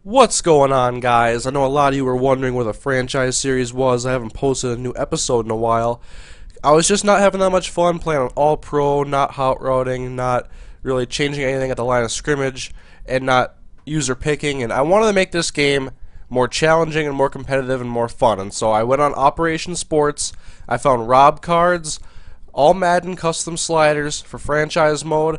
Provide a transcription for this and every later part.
What's going on, guys? I know a lot of you were wondering where the franchise series was. I haven't posted a new episode in a while. I was just not having that much fun playing on all pro, not hot routing, not really changing anything at the line of scrimmage, and not user picking. And I wanted to make this game more challenging and more competitive and more fun. And so I went on Operation Sports. I found Rob cards, all Madden custom sliders for franchise mode.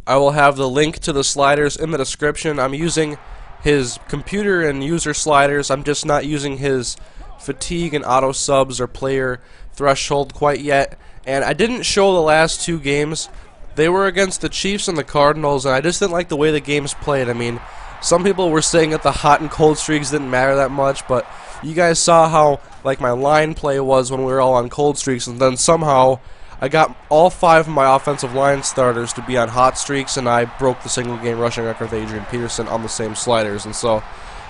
I will have the link to the sliders in the description. I'm using his computer and user sliders. I'm just not using his fatigue and auto subs or player threshold quite yet. And I didn't show the last two games. They were against the Chiefs and the Cardinals, and I just didn't like the way the games played. I mean, some people were saying that the hot and cold streaks didn't matter that much, but you guys saw how like my line play was when we were all on cold streaks, and then somehow I got all 5 of my offensive line starters to be on hot streaks, and I broke the single game rushing record with Adrian Peterson on the same sliders. And so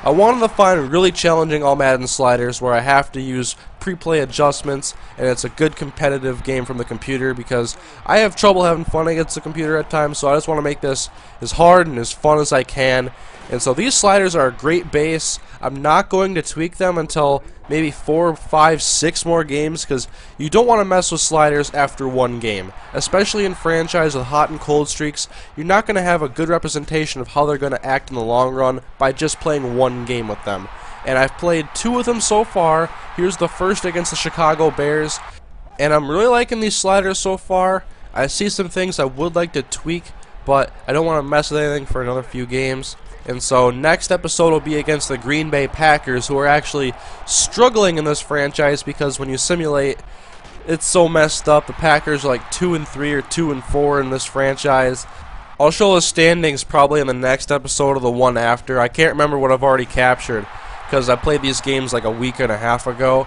I wanted to find really challenging all Madden sliders where I have to use pre-play adjustments, and it's a good competitive game from the computer because I have trouble having fun against the computer at times, so I just want to make this as hard and as fun as I can. And so these sliders are a great base. I'm not going to tweak them until maybe 4, 5, 6 more games because you don't want to mess with sliders after one game. Especially in franchise with hot and cold streaks, you're not going to have a good representation of how they're going to act in the long run by just playing one game with them. And I've played 2 of them so far. Here's the first against the Chicago Bears. And I'm really liking these sliders so far. I see some things I would like to tweak, but I don't want to mess with anything for another few games. And so next episode will be against the Green Bay Packers, who are actually struggling in this franchise because when you simulate, it's so messed up. The Packers are like 2-3 or 2-4 in this franchise. I'll show the standings probably in the next episode or the one after. I can't remember what I've already captured because I played these games like a week and a half ago.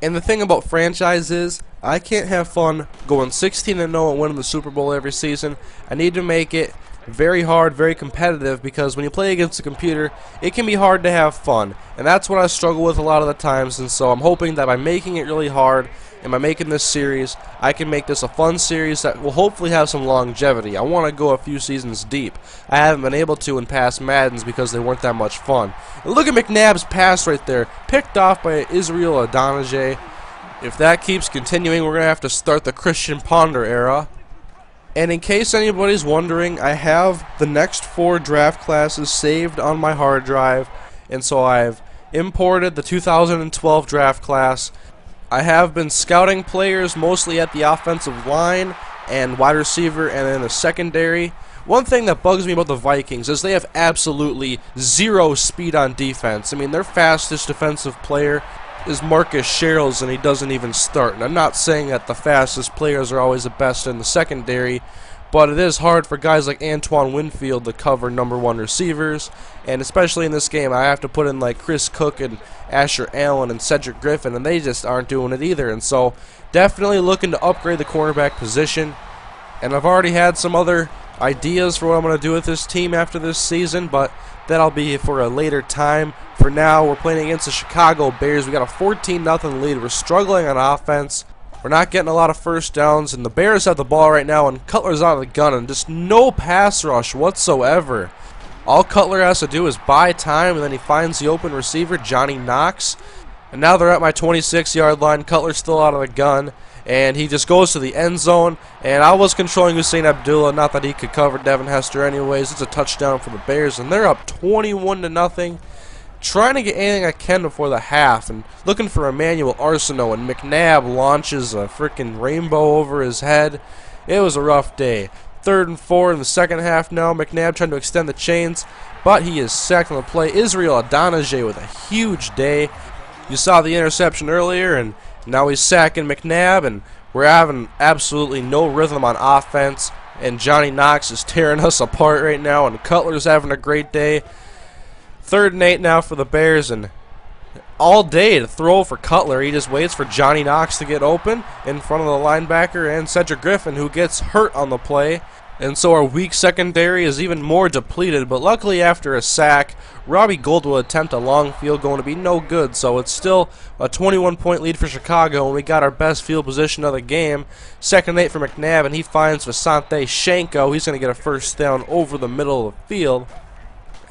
And the thing about franchise is, I can't have fun going 16-0 and winning the Super Bowl every season. I need to make it very hard, very competitive, because when you play against a computer, it can be hard to have fun. And that's what I struggle with a lot of the times, and so I'm hoping that by making it really hard, and by making this series, I can make this a fun series that will hopefully have some longevity. I want to go a few seasons deep. I haven't been able to in past Maddens because they weren't that much fun. And look at McNabb's pass right there, picked off by Israel Adonijah. If that keeps continuing, we're going to have to start the Christian Ponder era. And in case anybody's wondering, I have the next 4 draft classes saved on my hard drive, and so I've imported the 2012 draft class. I have been scouting players mostly at the offensive line and wide receiver and in the secondary. One thing that bugs me about the Vikings is they have absolutely 0 speed on defense. I mean, their fastest defensive player is Marcus Sherrills, and he doesn't even start. And I'm not saying that the fastest players are always the best in the secondary, but it is hard for guys like Antoine Winfield to cover #1 receivers, and especially in this game, I have to put in like Chris Cook and Asher Allen and Cedric Griffin, and they just aren't doing it either. And so definitely looking to upgrade the cornerback position, and I've already had some other ideas for what I'm going to do with this team after this season, but that'll be for a later time. For now, we're playing against the Chicago Bears. We got a 14-0 lead. We're struggling on offense. We're not getting a lot of first downs, and the Bears have the ball right now, and Cutler's out of the gun, and just no pass rush whatsoever. All Cutler has to do is buy time, and then he finds the open receiver, Johnny Knox. And now they're at my 26-yard line. Cutler's still out of the gun, and he just goes to the end zone. And I was controlling Hussein Abdullah, not that he could cover Devin Hester anyways. It's a touchdown for the Bears, and they're up 21-0. Trying to get anything I can before the half, and looking for Emmanuel Arsenault, and McNabb launches a freaking rainbow over his head. It was a rough day. 3rd and 4 in the second half now. McNabb trying to extend the chains, but he is sacked on the play. Israel Adonijah with a huge day. You saw the interception earlier, and now he's sacking McNabb, and we're having absolutely no rhythm on offense, and Johnny Knox is tearing us apart right now, and Cutler's having a great day. 3rd and 8 now for the Bears, and all day to throw for Cutler. He just waits for Johnny Knox to get open in front of the linebacker and Cedric Griffin, who gets hurt on the play. And so our weak secondary is even more depleted, but luckily after a sack, Robbie Gould will attempt a long field goal to be no good, so it's still a 21-point lead for Chicago, and we got our best field position of the game. 2nd and 8 for McNabb, and he finds Visante Shanko. He's going to get a first down over the middle of the field.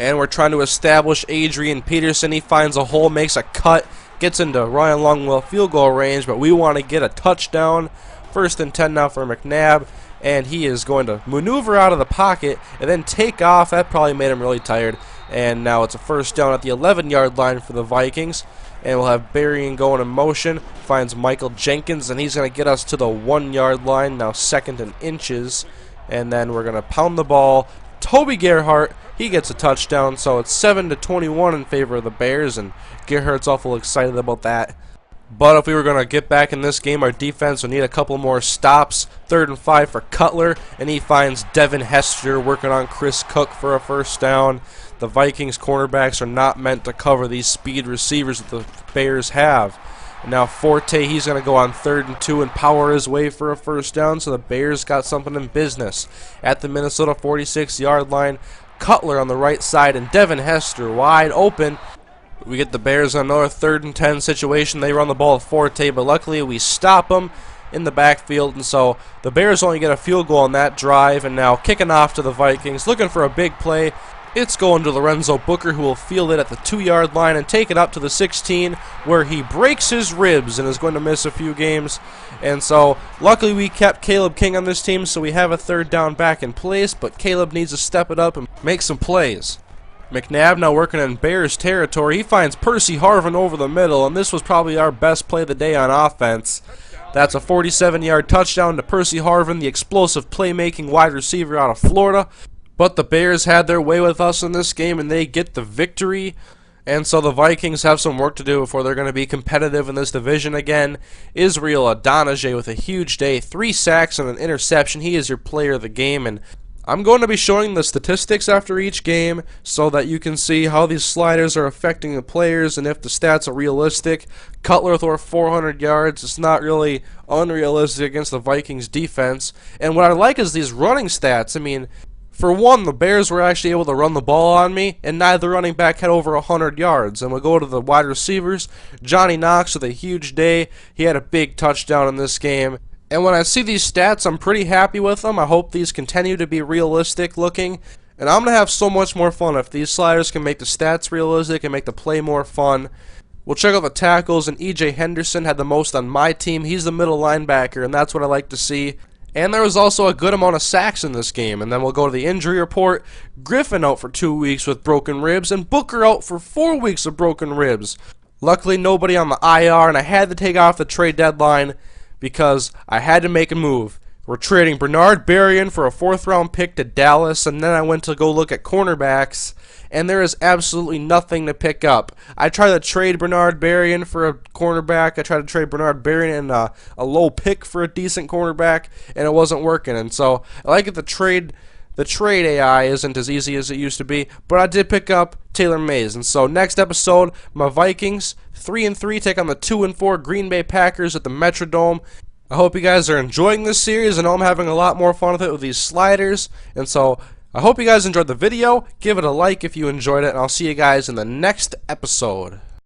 And we're trying to establish Adrian Peterson. He finds a hole, makes a cut, gets into Ryan Longwell field goal range, but we want to get a touchdown. 1st and 10 now for McNabb, and he is going to maneuver out of the pocket and then take off. That probably made him really tired. And now it's a 1st down at the 11-yard line for the Vikings. And we'll have Berrien going in motion. Finds Michael Jenkins, and he's going to get us to the 1-yard line. Now 2nd and inches. And then we're going to pound the ball. Toby Gerhart, he gets a touchdown. So it's 7-21 in favor of the Bears. And Gerhart's awful excited about that. But if we were going to get back in this game, our defense would need a couple more stops. 3rd and 5 for Cutler, and he finds Devin Hester working on Chris Cook for a 1st down. The Vikings cornerbacks are not meant to cover these speed receivers that the Bears have. And now Forte, he's going to go on 3rd and 2 and power his way for a 1st down, so the Bears got something in business. At the Minnesota 46-yard line, Cutler on the right side, and Devin Hester wide open. We get the Bears on another 3rd and 10 situation. They run the ball with Forte, but luckily we stop them in the backfield, and so the Bears only get a field goal on that drive. And now kicking off to the Vikings, looking for a big play. It's going to Lorenzo Booker, who will field it at the 2-yard line and take it up to the 16, where he breaks his ribs and is going to miss a few games. And so luckily we kept Caleb King on this team, so we have a 3rd down back in place, but Caleb needs to step it up and make some plays. McNabb now working in Bears territory. He finds Percy Harvin over the middle, and this was probably our best play of the day on offense. That's a 47-yard touchdown to Percy Harvin, the explosive playmaking wide receiver out of Florida. But the Bears had their way with us in this game, and they get the victory. And so the Vikings have some work to do before they're going to be competitive in this division again. Israel Adonijah with a huge day, 3 sacks and an interception. He is your player of the game, and I'm going to be showing the statistics after each game so that you can see how these sliders are affecting the players and if the stats are realistic. Cutler threw 400 yards. It's not really unrealistic against the Vikings defense. And what I like is these running stats. I mean, for one, the Bears were actually able to run the ball on me, and neither running back had over 100 yards. And we'll go to the wide receivers. Johnny Knox with a huge day. He had a big touchdown in this game. And when I see these stats, I'm pretty happy with them. I hope these continue to be realistic looking. And I'm going to have so much more fun if these sliders can make the stats realistic and make the play more fun. We'll check out the tackles, and E.J. Henderson had the most on my team. He's the middle linebacker, and that's what I like to see. And there was also a good amount of sacks in this game. And then we'll go to the injury report. Griffin out for 2 weeks with broken ribs, and Booker out for 4 weeks of broken ribs. Luckily, nobody on the IR, and I had to take off the trade deadline because I had to make a move. We're trading Bernard Berrien for a 4th-round pick to Dallas, and then I went to go look at cornerbacks, and there is absolutely nothing to pick up. I tried to trade Bernard Berrien for a cornerback. I tried to trade Bernard Berrien and a low pick for a decent cornerback, and it wasn't working. And so I like it. The trade AI isn't as easy as it used to be, but I did pick up Taylor Mays. And so next episode, my Vikings 3-3 take on the 2-4 Green Bay Packers at the Metrodome. I hope you guys are enjoying this series. I know I'm having a lot more fun with it with these sliders. And so I hope you guys enjoyed the video. Give it a like if you enjoyed it, and I'll see you guys in the next episode.